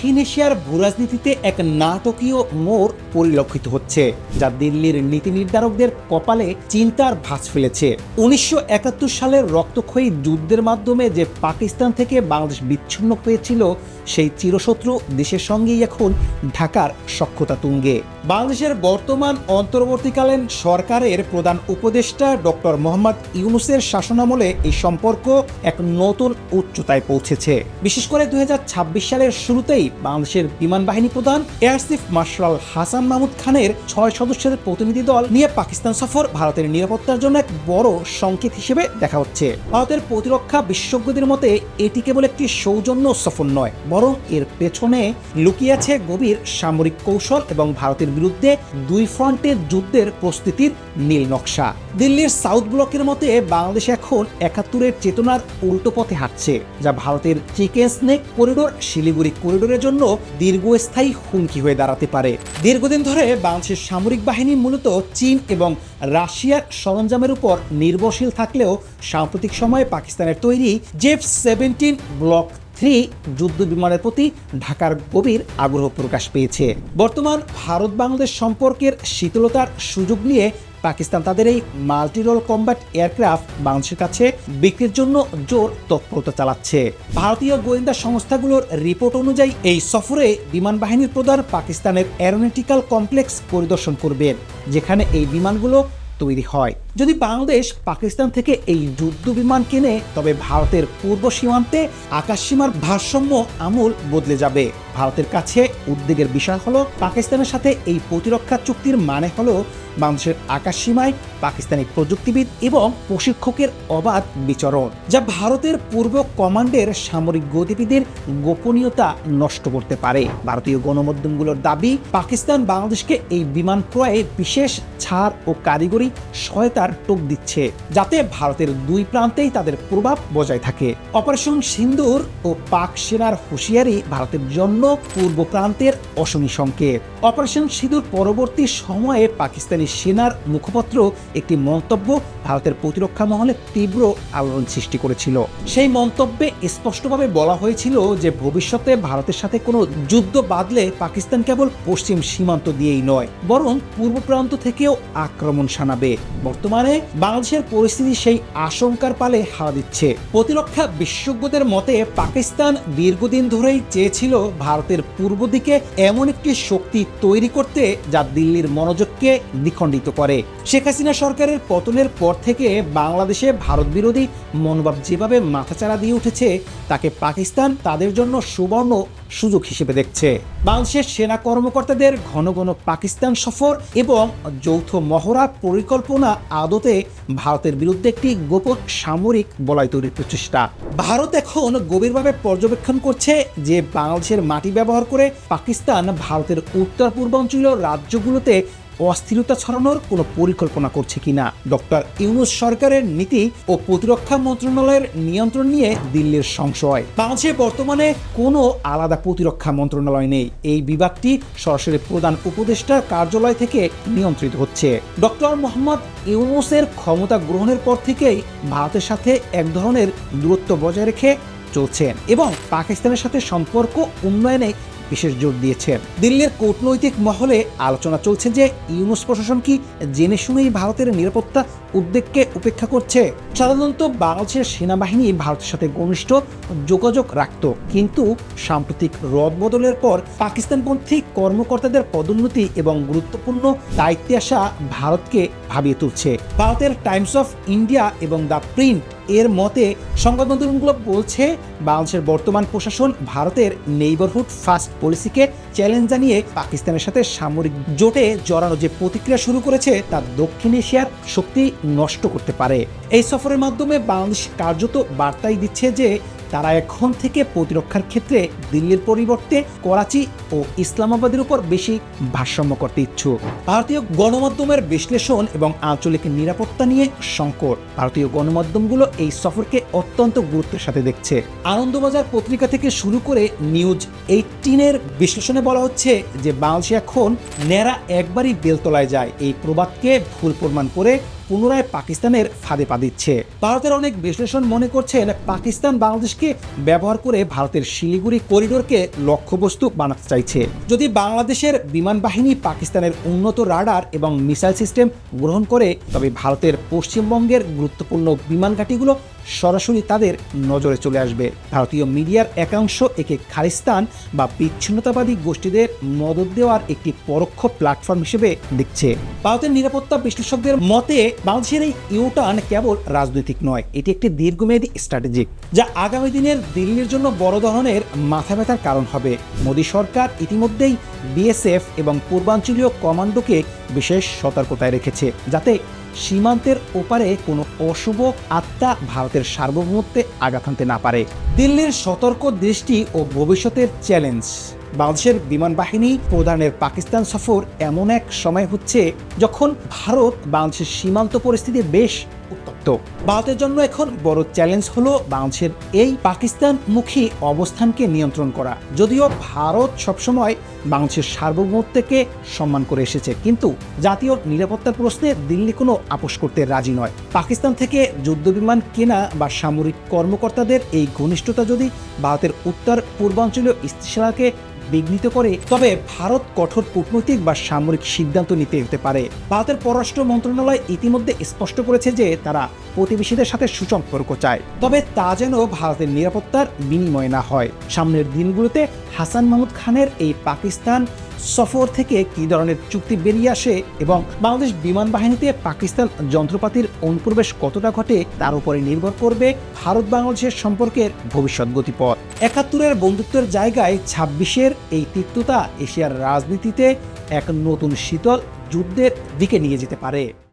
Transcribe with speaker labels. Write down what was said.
Speaker 1: দক্ষিণ এশিয়ার ভূরাজনীতিতে এক নাটকীয় মোড় পরিলক্ষিত হচ্ছে, যা দিল্লির নীতি নির্ধারকদের কপালে চিন্তার ভাঁজ ফেলেছে। 1971 সালের রক্তক্ষয়ী যুদ্ধের মাধ্যমে যে পাকিস্তান থেকে বাংলাদেশ বিচ্ছিন্ন হয়েছিল, সেই চিরশত্রু দেশের সঙ্গেই এখন ঢাকার সখ্যতা তুঙ্গে। বাংলাদেশের বর্তমান অন্তর্বর্তীকালীন সরকারের প্রধান উপদেষ্টা ডক্টর মোহাম্মদ ইউনূসের শাসনামলে এই সম্পর্ক এক নতুন উচ্চতায় পৌঁছেছে। বিশেষ করে 2026 সালের শুরুতেই বাংলাদেশের বিমান বাহিনী প্রধান air chief marshal Hasan Mahmud খানের 6 সদস্যের প্রতিনিধি দল নিয়ে পাকিস্তান সফর ভারতের নিরাপত্তার জন্য এক বড় সংকেত হিসেবে দেখা হচ্ছে। ভারতের প্রতিরক্ষা বিশেষজ্ঞদের মতে এটি কেবল একটি সৌজন্য সফর নয়, বরং এর পেছনে লুকিয়ে আছে গভীর সামরিক কৌশল এবং ভারতের বিরুদ্ধে দুই ফ্রন্টের যুদ্ধের প্রস্তুতির নীল নকশা। দিল্লির সাউথ ব্লকের মতে বাংলাদেশ এখন 71-এর চেতনার উল্টো পথে হাঁটছে, যা ভারতের চিকেন স্নেক করিডোর, শিলিগুড়ি করিডোরের জন্য দীর্ঘস্থায়ী হুমকি হয়ে দাঁড়াতে পারে। দীর্ঘদিন ধরে বাংলাদেশের সামরিক বাহিনী মূলত চীন এবং রাশিয়ার সরঞ্জামের উপর নির্ভরশীল থাকলেও সাম্প্রতিক সময়ে পাকিস্তানের তৈরি J-17 ব্লক 3 যুদ্ধ বিমানের প্রতি ঢাকার গভীর আগ্রহ প্রকাশ পেয়েছে। বর্তমান ভারত বাংলাদেশ সম্পর্কের শীতলতার সুযোগ নিয়ে পাকিস্তান তাদের এই মাল্টিরোল কম্ব্যাট এয়ারক্রাফট বাংলাদেশের কাছে বিক্রির জন্য জোর তৎপরতা চালাচ্ছে। ভারতীয় গোয়েন্দা সংস্থাগুলোর রিপোর্ট অনুযায়ী এই সফরে বিমান বাহিনীর প্রধান পাকিস্তানের অ্যারোনটিক্যাল কমপ্লেক্স পরিদর্শন করবেন, যেখানে এই বিমানগুলো তৈরি হয়। যদি বাংলাদেশ পাকিস্তান থেকে এই যুদ্ধ বিমান কেনে, তবে ভারতের পূর্ব সীমান্তে আকাশসীমার ভারসাম্য আমূল বদলে যাবে। ভারতের কাছে উদ্বেগের বিষয় হলো, পাকিস্তানের সাথে এই প্রতিরক্ষা চুক্তির মানে হলো বাংলাদেশের আকাশসীমায় পাকিস্তানি প্রযুক্তিবিদ এবং প্রশিক্ষকের অবাধ বিচরণ, যা ভারতের পূর্ব কমান্ডের সামরিক গতিবিধির গোপনীয়তা নষ্ট করতে পারে। ভারতীয় গণমাধ্যমগুলোর দাবি, পাকিস্তান বাংলাদেশকে এই বিমান ক্রয়ে বিশেষ ছাড় ও কারিগরি সহায়তার টোপ দিচ্ছে, যাতে ভারতের দুই প্রান্তেই তাদের প্রভাব বজায় থাকে। অপারেশন সিন্দুর ও পাক সেনার হুঁশিয়ারি ভারতের জন্য পূর্ব প্রান্তের অশনি সংকেত। অপারেশন সিঁদুর পরবর্তী সময়ে পাকিস্তানি সেনার মুখপাত্র একটি মন্তব্য ভারতের প্রতিরক্ষা মহলে তীব্র আলোড়ন সৃষ্টি করেছিল। সেই মন্তব্যে স্পষ্টভাবে বলা হয়েছিল যে ভবিষ্যতে ভারতের সাথে কোনো যুদ্ধ বাঁধলে পাকিস্তান কেবল পশ্চিম সীমান্ত দিয়েই নয়, বরং পূর্ব প্রান্ত থেকেও আক্রমণ শানাবে। বর্তমানে বাংলাদেশের পরিস্থিতি সেই আশঙ্কার পালে হাওয়া দিচ্ছে। প্রতিরক্ষা বিশেষজ্ঞদের মতে পাকিস্তান দীর্ঘদিন ধরেই চেয়েছিল ভারতের পূর্ব দিকে এমন একটি শক্তি তৈরি করতে যা দিল্লির মনোযোগকে দ্বিখণ্ডিত করে। শেখ হাসিনা সরকারের পতনের পর থেকে বাংলাদেশে ভারত বিরোধী মনোভাব যেভাবে মাথাচাড়া দিয়ে উঠেছে, তাকে পাকিস্তান তাদের জন্য সুবর্ণ সুযোগ হিসেবে দেখছে। বাংলাদেশের সেনা কর্মকর্তাদের ঘন ঘন পাকিস্তান সফর এবং যৌথ মহড়া পরিকল্পনা আদতে ভারতের বিরুদ্ধে একটি গোপন সামরিক বলয় তৈরির প্রচেষ্টা। ভারত এখন গভীরভাবে পর্যবেক্ষণ করছে যে বাংলাদেশের মাটি ব্যবহার করে পাকিস্তান ভারতের উত্তর পূর্বাঞ্চলীয় রাজ্যগুলোতে অস্থিরতা ছড়ানোর কোনো পরিকল্পনা করছে কিনা। ডক্টর ইউনূস সরকারের নীতি ও প্রতিরক্ষা মন্ত্রণালয়ের নিয়ন্ত্রণ নিয়ে দিল্লির সংশয়। বাংলাদেশে বর্তমানে কোনো আলাদা প্রতিরক্ষা মন্ত্রণালয় নেই। এই বিভাগটি সরাসরি প্রধান উপদেষ্টার কার্যালয় থেকে নিয়ন্ত্রিত হচ্ছে। ডক্টর মোহাম্মদ ইউনূসের ক্ষমতা গ্রহণের পর থেকেই ভারতের সাথে এক ধরনের দূরত্ব বজায় রেখে চলছেন এবং পাকিস্তানের সাথে সম্পর্ক উন্নয়নে বিশেষ জোর দিয়েছেন। দিল্লির কূটনৈতিক মহলে আলোচনা চলছে যে ইউনূস প্রশাসন কি জেনে শুনেই ভারতের নিরাপত্তা উদ্বেগকে উপেক্ষা করছে। সাধারণত বাংলাদেশের সেনাবাহিনী ভারতের সাথে ঘনিষ্ঠ যোগাযোগ রাখত, কিন্তু সাম্প্রতিক রদবদলের পর পাকিস্তানপন্থী কর্মকর্তাদের পদোন্নতি এবং গুরুত্বপূর্ণ দায়িত্বে আসা ভারতকে ভাবিয়ে তুলছে। ভারতের টাইমস অফ ইন্ডিয়া এবং দ্য প্রিন্ট এর মতে সংবাদ মাধ্যমগুলো বলছে, বাংলাদেশের বর্তমান প্রশাসন ভারতের নেইবারহুড ফার্স্ট পলিসিকে চ্যালেঞ্জ জানিয়ে পাকিস্তানের সাথে সামরিক জোটে জড়ানো যে প্রতিক্রিয়া শুরু করেছে, তা দক্ষিণ এশিয়ার শক্তি নষ্ট করতে পারে। এই সফরের মাধ্যমে বাংলাদেশ কার্যত বার্তাই দিচ্ছে যে তারা এখন থেকে প্রতিরক্ষার ক্ষেত্রে দিল্লির পরিবর্তে করাচি ও ইসলামাবাদের উপর বেশি ভারসাম্য করতে ইচ্ছুক। ভারতীয় গণমাধ্যমের বিশ্লেষণ এবং আঞ্চলিক নিরাপত্তা নিয়ে সংকট। ভারতীয় গণমাধ্যমগুলো এই সফরকে অত্যন্ত গুরুত্বের সাথে দেখছে। আনন্দবাজার পত্রিকা থেকে শুরু করে নিউজ 18-এর বিশ্লেষণে বলা হচ্ছে যে বাংলাদেশে এখন ন্যাড়া একবারই বেলতলায় যায়। এই প্রবাদকে ভুল প্রমাণ করে পুনরায় পাকিস্তানের ফাঁদে পা দিচ্ছে। ভারতের অনেক বিশ্লেষণ মনে করছেন পাকিস্তান বাংলাদেশকে ব্যবহার করে ভারতের শিলিগুড়ি করিডোরকে লক্ষ্যবস্তু বানাতে চাইছে। যদি বাংলাদেশের বিমান বাহিনী পাকিস্তানের উন্নত রাডার এবং মিসাইল সিস্টেম গ্রহণ করে, তবে ভারতের পশ্চিমবঙ্গের গুরুত্বপূর্ণ বিমান ঘাঁটিগুলো সরাসরি তাদের নজরে চলে আসবে। ভারতীয় মিডিয়ার একাংশ একে খালিস্তান বা বিচ্ছিন্নতাবাদী গোষ্ঠীদের মদত দেওয়ার একটি পরোক্ষ প্ল্যাটফর্ম হিসেবে দেখছে। ভারতের নিরাপত্তা বিশ্লেষকদের মতে বাংলাদেশের এই ইউটার্ন কেবল রাজনৈতিক নয়, এটি একটি দীর্ঘমেয়াদী স্ট্র্যাটেজিক, যা আগামী দিনের দিল্লির জন্য বড় ধরনের মাথা ব্যথার কারণ হবে। মোদী সরকার ইতিমধ্যেই বিএসএফ এবং পূর্বাঞ্চলীয় কমান্ডোকে বিশেষ সতর্কতায় রেখেছে, যাতে সীমান্তের ওপারে কোনো অশুভ আত্মা ভারতের সার্বভৌমত্বে আঘাত হানতে না পারে। দিল্লির সতর্ক দৃষ্টি ও ভবিষ্যতের চ্যালেঞ্জ। বাংলাদেশের বিমান বাহিনী প্রধানের পাকিস্তান সফর এমন এক সময় হচ্ছে যখন ভারত বাংলাদেশের সীমান্ত পরিস্থিতি বেশ উত্তপ্ত। ভারতের জন্য এখন বড় চ্যালেঞ্জ হলো বাংলাদেশের এই পাকিস্তানমুখী অবস্থানকে নিয়ন্ত্রণ করা। যদিও ভারত সবসময় বাংলাদেশের সার্বভৌমত্বকে সম্মান করে এসেছে, কিন্তু জাতীয় নিরাপত্তার প্রশ্নে দিল্লি কোনো আপোষ করতে রাজি নয়। পাকিস্তান থেকে যুদ্ধবিমান কেনা বা সামরিক কর্মকর্তাদের এই ঘনিষ্ঠতা যদি ভারতের উত্তর পূর্বাঞ্চলীয় স্থিতিশীলতাকে বিঘ্নিত করে, তবে ভারত কঠোর কূটনৈতিক বা সামরিক সিদ্ধান্ত নিতে হতে পারে। ভারতের পররাষ্ট্র মন্ত্রণালয় ইতিমধ্যে স্পষ্ট করেছে যে তারা প্রতিবেশীদের সাথে সুসম্পর্ক চায়, তবে তা যেন ভারতের নিরাপত্তার বিনিময় না হয়। সামনের দিনগুলোতে হাসান মাহমুদ খানের এই পাকিস্তান সফর থেকে কী ধরনের চুক্তি বেরিয়ে আসে এবং বাংলাদেশ বিমান বাহিনীতে পাকিস্তান যন্ত্রপাতির অনুপ্রবেশ কতটা ঘটে, তার উপরে নির্ভর করবে ভারত বাংলাদেশের সম্পর্কের ভবিষ্যৎ গতিপথ। ৭১-এর বন্ধুত্বের জায়গায় ২৬-এর এই তিক্ততা এশিয়ার রাজনীতিতে এক নতুন শীতল যুদ্ধের দিকে নিয়ে যেতে পারে।